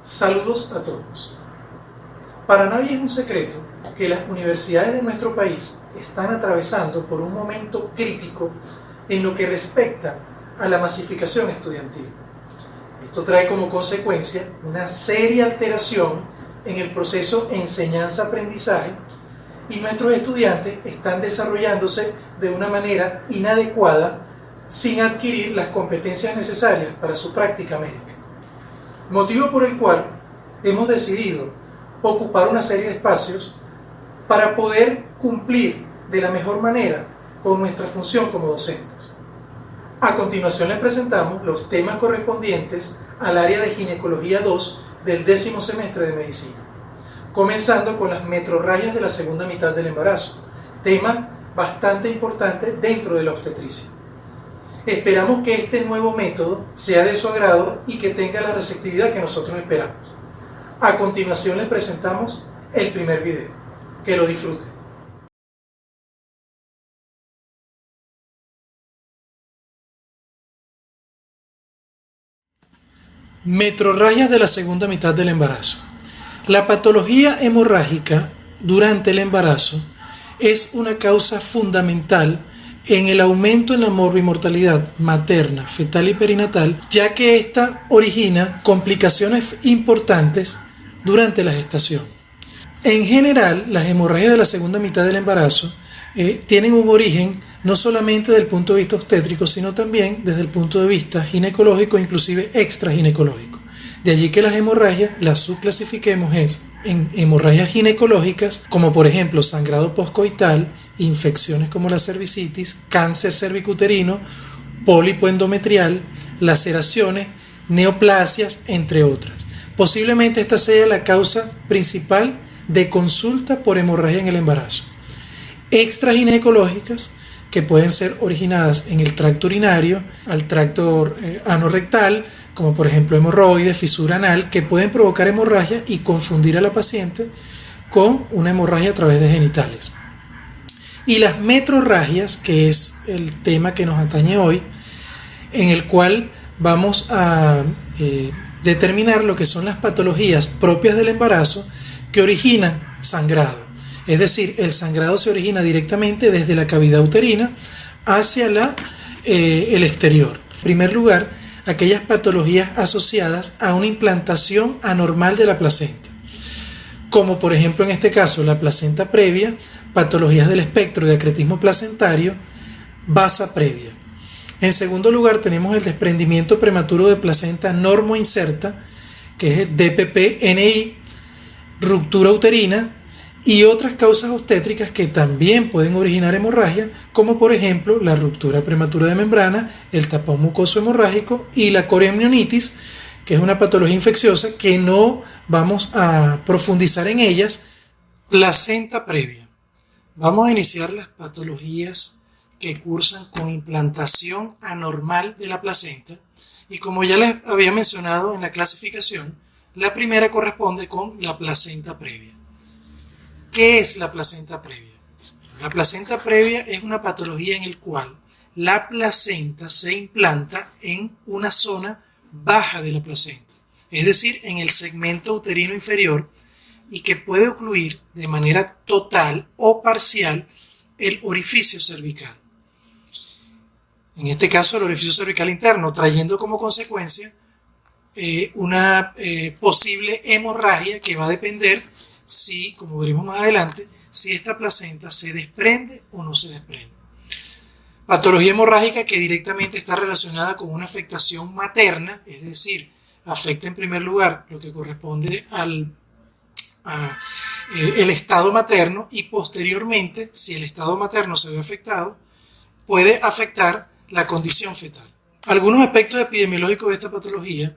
Saludos a todos. Para nadie es un secreto que las universidades de nuestro país están atravesando por un momento crítico en lo que respecta a la masificación estudiantil. Esto trae como consecuencia una seria alteración en el proceso enseñanza-aprendizaje y nuestros estudiantes están desarrollándose de una manera inadecuada sin adquirir las competencias necesarias para su práctica médica. Motivo por el cual hemos decidido ocupar una serie de espacios para poder cumplir de la mejor manera con nuestra función como docentes. A continuación les presentamos los temas correspondientes al área de Ginecología 2 del 10º semestre de Medicina, comenzando con las metrorragias de la segunda mitad del embarazo, tema bastante importante dentro de la obstetricia. Esperamos que este nuevo método sea de su agrado y que tenga la receptividad que nosotros esperamos. A continuación les presentamos el primer video. Que lo disfruten. Metrorragias de la segunda mitad del embarazo. La patología hemorrágica durante el embarazo es una causa fundamental en el aumento en la morbimortalidad materna, fetal y perinatal, ya que esta origina complicaciones importantes durante la gestación. En general, las hemorragias de la segunda mitad del embarazo tienen un origen no solamente desde el punto de vista obstétrico, sino también desde el punto de vista ginecológico, inclusive extraginecológico. De allí que las hemorragias las subclasifiquemos en hemorragias ginecológicas, como por ejemplo sangrado postcoital, infecciones como la cervicitis, cáncer cervicuterino, pólipo endometrial, laceraciones, neoplasias, entre otras. Posiblemente esta sea la causa principal de consulta por hemorragia en el embarazo. Extraginecológicas, que pueden ser originadas en el tracto urinario, al tracto anorrectal, como por ejemplo hemorroides, fisura anal, que pueden provocar hemorragia y confundir a la paciente con una hemorragia a través de genitales. Y las metrorragias, que es el tema que nos atañe hoy, en el cual vamos a determinar lo que son las patologías propias del embarazo que originan sangrado. Es decir, el sangrado se origina directamente desde la cavidad uterina hacia el exterior. En primer lugar, aquellas patologías asociadas a una implantación anormal de la placenta, como por ejemplo en este caso la placenta previa, patologías del espectro de acretismo placentario, basa previa. En segundo lugar tenemos el desprendimiento prematuro de placenta normoinserta, que es el DPP-NI, ruptura uterina y otras causas obstétricas que también pueden originar hemorragia, como por ejemplo la ruptura prematura de membrana, el tapón mucoso hemorrágico y la coriamnionitis, que es una patología infecciosa que no vamos a profundizar en ellas. Placenta previa. Vamos a iniciar las patologías que cursan con implantación anormal de la placenta y como ya les había mencionado en la clasificación, la primera corresponde con la placenta previa. ¿Qué es la placenta previa? La placenta previa es una patología en la cual la placenta se implanta en una zona baja de la placenta, es decir, en el segmento uterino inferior, y que puede ocluir de manera total o parcial el orificio cervical. En este caso, el orificio cervical interno, trayendo como consecuencia una posible hemorragia que va a depender si, como veremos más adelante, si esta placenta se desprende o no se desprende. Patología hemorrágica que directamente está relacionada con una afectación materna, es decir, afecta en primer lugar lo que corresponde el estado materno y posteriormente, si el estado materno se ve afectado, puede afectar la condición fetal. Algunos aspectos epidemiológicos de esta patología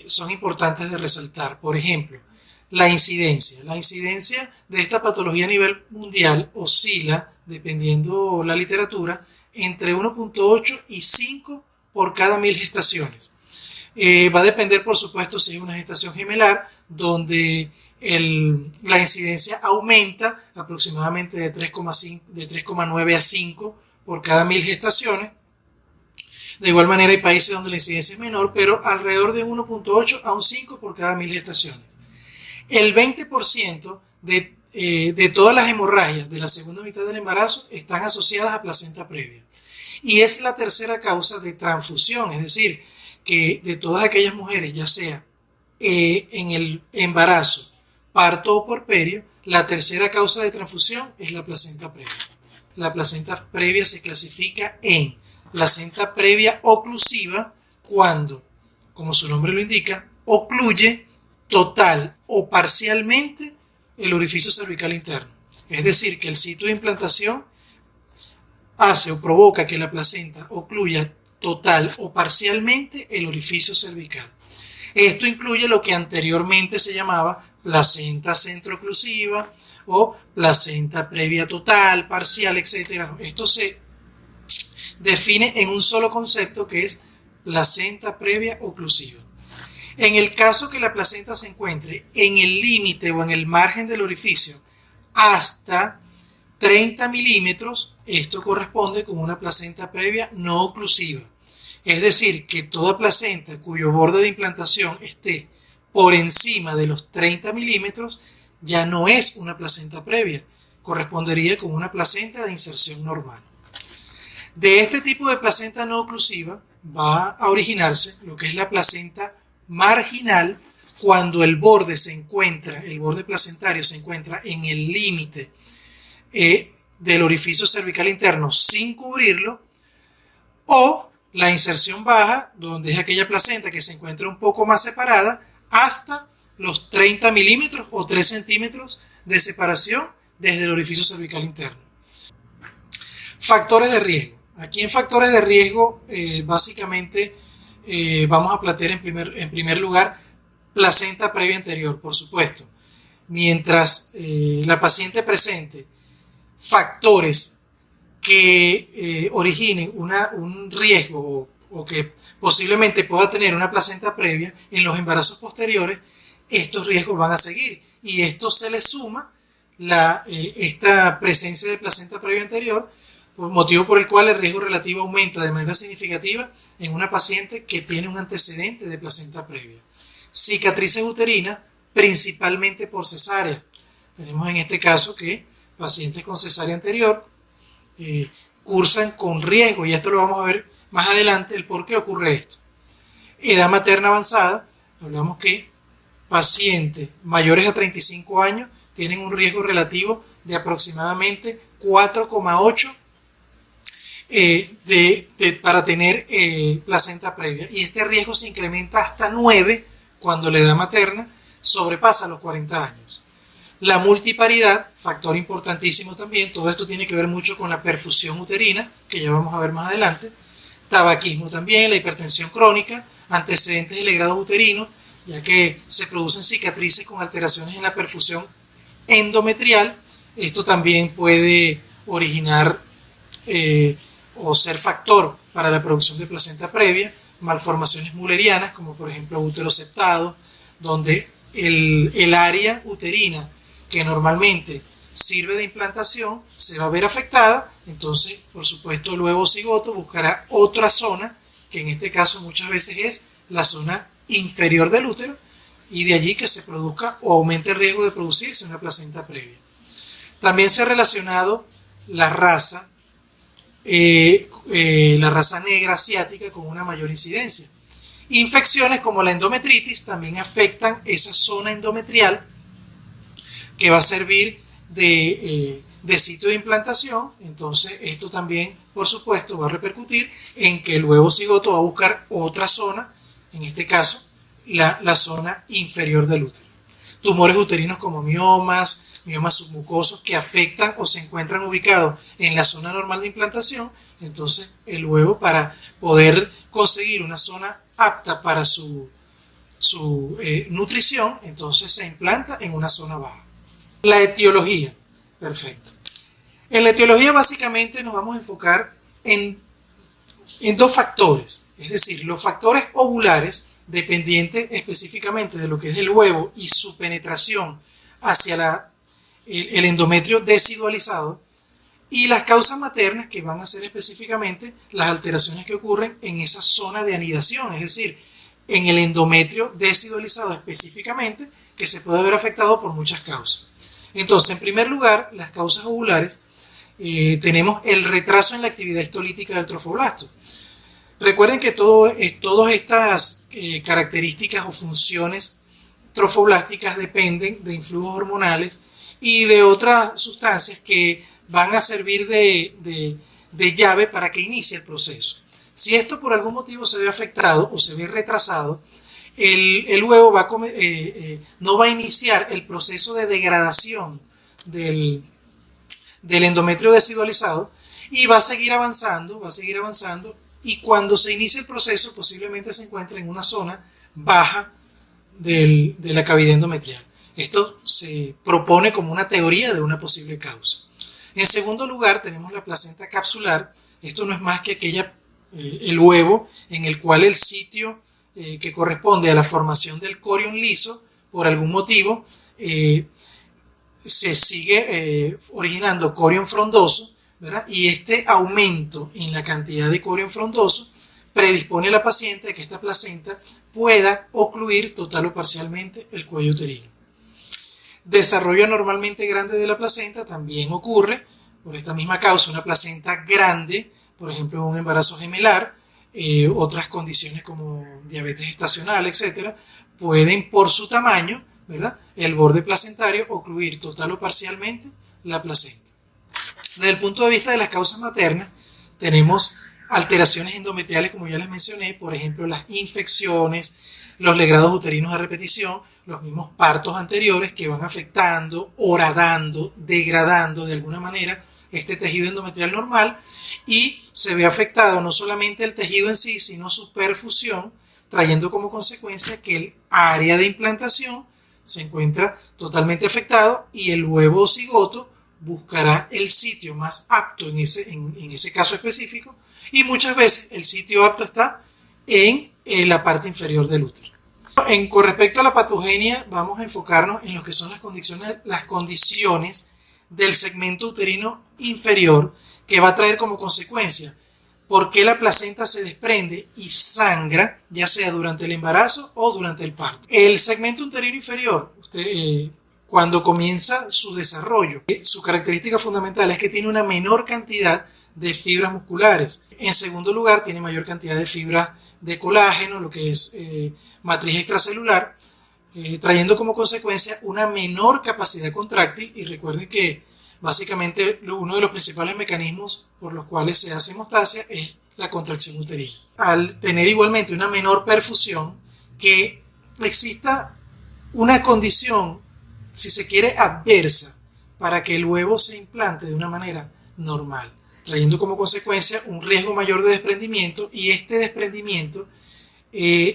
son importantes de resaltar. Por ejemplo, la incidencia. La incidencia de esta patología a nivel mundial oscila, dependiendo la literatura, entre 1.8 y 5 por cada 1000 gestaciones. Va a depender, por supuesto, si es una gestación gemelar, donde la incidencia aumenta aproximadamente de 3,9 a 5 por cada 1000 gestaciones. De igual manera hay países donde la incidencia es menor, pero alrededor de 1.8 a un 5 por cada 1000 gestaciones. El 20% de todas las hemorragias de la segunda mitad del embarazo están asociadas a placenta previa. Y es la tercera causa de transfusión, es decir, que de todas aquellas mujeres, ya sea en el embarazo, parto o puerperio, la tercera causa de transfusión es la placenta previa. La placenta previa se clasifica en placenta previa oclusiva cuando, como su nombre lo indica, ocluye total o parcialmente el orificio cervical interno. Es decir, que el sitio de implantación hace o provoca que la placenta ocluya total o parcialmente el orificio cervical. Esto incluye lo que anteriormente se llamaba placenta centrooclusiva o placenta previa total, parcial, etc. Esto se define en un solo concepto que es placenta previa oclusiva. En el caso que la placenta se encuentre en el límite o en el margen del orificio hasta 30 milímetros, esto corresponde con una placenta previa no oclusiva. Es decir, que toda placenta cuyo borde de implantación esté por encima de los 30 milímetros ya no es una placenta previa, correspondería con una placenta de inserción normal. De este tipo de placenta no oclusiva va a originarse lo que es la placenta marginal cuando el borde placentario se encuentra en el límite del orificio cervical interno sin cubrirlo, o la inserción baja, donde es aquella placenta que se encuentra un poco más separada, hasta los 30 milímetros o 3 centímetros de separación desde el orificio cervical interno. Factores de riesgo. Aquí en factores de riesgo, básicamente vamos a plantear en primer lugar placenta previa anterior, por supuesto. Mientras la paciente presente factores que originen un riesgo o que posiblemente pueda tener una placenta previa en los embarazos posteriores, estos riesgos van a seguir y esto se le suma esta presencia de placenta previa anterior, motivo por el cual el riesgo relativo aumenta de manera significativa en una paciente que tiene un antecedente de placenta previa. Cicatrices uterinas, principalmente por cesárea. Tenemos en este caso que pacientes con cesárea anterior cursan con riesgo, y esto lo vamos a ver más adelante, el por qué ocurre esto. Edad materna avanzada, hablamos que pacientes mayores a 35 años tienen un riesgo relativo de aproximadamente 4,8 para tener placenta previa, y este riesgo se incrementa hasta 9 cuando la edad materna sobrepasa los 40 años. La multiparidad, factor importantísimo también, todo esto tiene que ver mucho con la perfusión uterina, que ya vamos a ver más adelante. Tabaquismo también, la hipertensión crónica, antecedentes de legrados uterinos, ya que se producen cicatrices con alteraciones en la perfusión endometrial. Esto también puede originar o ser factor para la producción de placenta previa. Malformaciones mullerianas, como por ejemplo útero septado, donde el área uterina que normalmente sirve de implantación se va a ver afectada, entonces por supuesto el huevo cigoto buscará otra zona, que en este caso muchas veces es la zona inferior del útero, y de allí que se produzca o aumente el riesgo de producirse una placenta previa. También se ha relacionado la raza negra asiática con una mayor incidencia. Infecciones como la endometritis también afectan esa zona endometrial que va a servir de sitio de implantación. Entonces esto también, por supuesto, va a repercutir en que el huevo cigoto va a buscar otra zona, en este caso la zona inferior del útero. Tumores uterinos como miomas submucosos que afectan o se encuentran ubicados en la zona normal de implantación. Entonces el huevo, para poder conseguir una zona apta para su nutrición, entonces se implanta en una zona baja. La etiología, perfecto. En la etiología básicamente nos vamos a enfocar en dos factores, es decir, los factores ovulares dependientes específicamente de lo que es el huevo y su penetración hacia el endometrio desidualizado, y las causas maternas, que van a ser específicamente las alteraciones que ocurren en esa zona de anidación, es decir, en el endometrio desidualizado específicamente, que se puede ver afectado por muchas causas. Entonces, en primer lugar, las causas ovulares, tenemos el retraso en la actividad histolítica del trofoblasto. Recuerden que todas estas características o funciones trofoblásticas dependen de influjos hormonales y de otras sustancias que van a servir de llave para que inicie el proceso. Si esto por algún motivo se ve afectado o se ve retrasado, el huevo no va a iniciar el proceso de degradación del endometrio desidualizado y va a seguir avanzando, y cuando se inicie el proceso posiblemente se encuentre en una zona baja de la cavidad endometrial. Esto se propone como una teoría de una posible causa. En segundo lugar, tenemos la placenta capsular. Esto no es más que el huevo en el cual el sitio que corresponde a la formación del corion liso, por algún motivo, se sigue originando corion frondoso, ¿verdad? Y este aumento en la cantidad de corion frondoso predispone a la paciente a que esta placenta pueda ocluir total o parcialmente el cuello uterino. Desarrollo anormalmente grande de la placenta también ocurre por esta misma causa. Una placenta grande, por ejemplo, un embarazo gemelar, otras condiciones como diabetes gestacional, etcétera, pueden por su tamaño, ¿verdad?, el borde placentario ocluir total o parcialmente la placenta. Desde el punto de vista de las causas maternas, tenemos alteraciones endometriales, como ya les mencioné, por ejemplo, las infecciones, los legrados uterinos a repetición, los mismos partos anteriores que van afectando, horadando, degradando de alguna manera este tejido endometrial normal, y se ve afectado no solamente el tejido en sí, sino su perfusión, trayendo como consecuencia que el área de implantación se encuentra totalmente afectado y el huevo cigoto buscará el sitio más apto en ese caso específico, y muchas veces el sitio apto está en la parte inferior del útero. Con respecto a la patogenia, vamos a enfocarnos en lo que son las condiciones del segmento uterino inferior, que va a traer como consecuencia por qué la placenta se desprende y sangra, ya sea durante el embarazo o durante el parto. El segmento uterino inferior, cuando comienza su desarrollo, su característica fundamental es que tiene una menor cantidad de fibras musculares. En segundo lugar, tiene mayor cantidad de fibras de colágeno, lo que es matriz extracelular, trayendo como consecuencia una menor capacidad contráctil. Y recuerden que básicamente uno de los principales mecanismos por los cuales se hace hemostasia es la contracción uterina. Al tener igualmente una menor perfusión, que exista una condición, si se quiere, adversa para que el huevo se implante de una manera normal, trayendo como consecuencia un riesgo mayor de desprendimiento, y este desprendimiento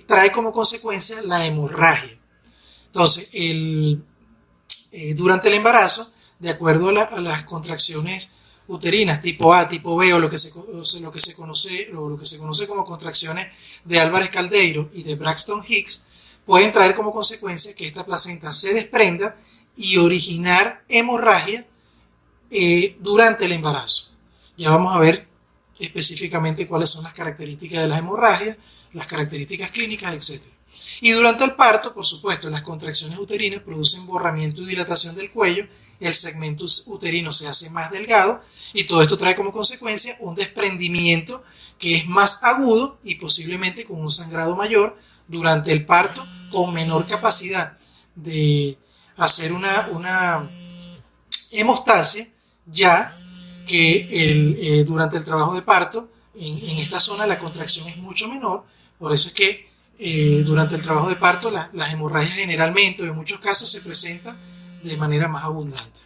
trae como consecuencia la hemorragia. Entonces, durante el embarazo, de acuerdo a las contracciones uterinas tipo A, tipo B, o lo que se conoce como contracciones de Álvarez-Caldeiro y de Braxton-Hicks, pueden traer como consecuencia que esta placenta se desprenda y originar hemorragia durante el embarazo. Ya vamos a ver específicamente cuáles son las características de las hemorragias, las características clínicas, etc. Y durante el parto, por supuesto, las contracciones uterinas producen borramiento y dilatación del cuello, el segmento uterino se hace más delgado, y todo esto trae como consecuencia un desprendimiento que es más agudo y posiblemente con un sangrado mayor durante el parto, con menor capacidad de hacer una hemostasia, ya que durante el trabajo de parto en esta zona la contracción es mucho menor. Por eso es que durante el trabajo de parto las hemorragias generalmente o en muchos casos se presentan de manera más abundante.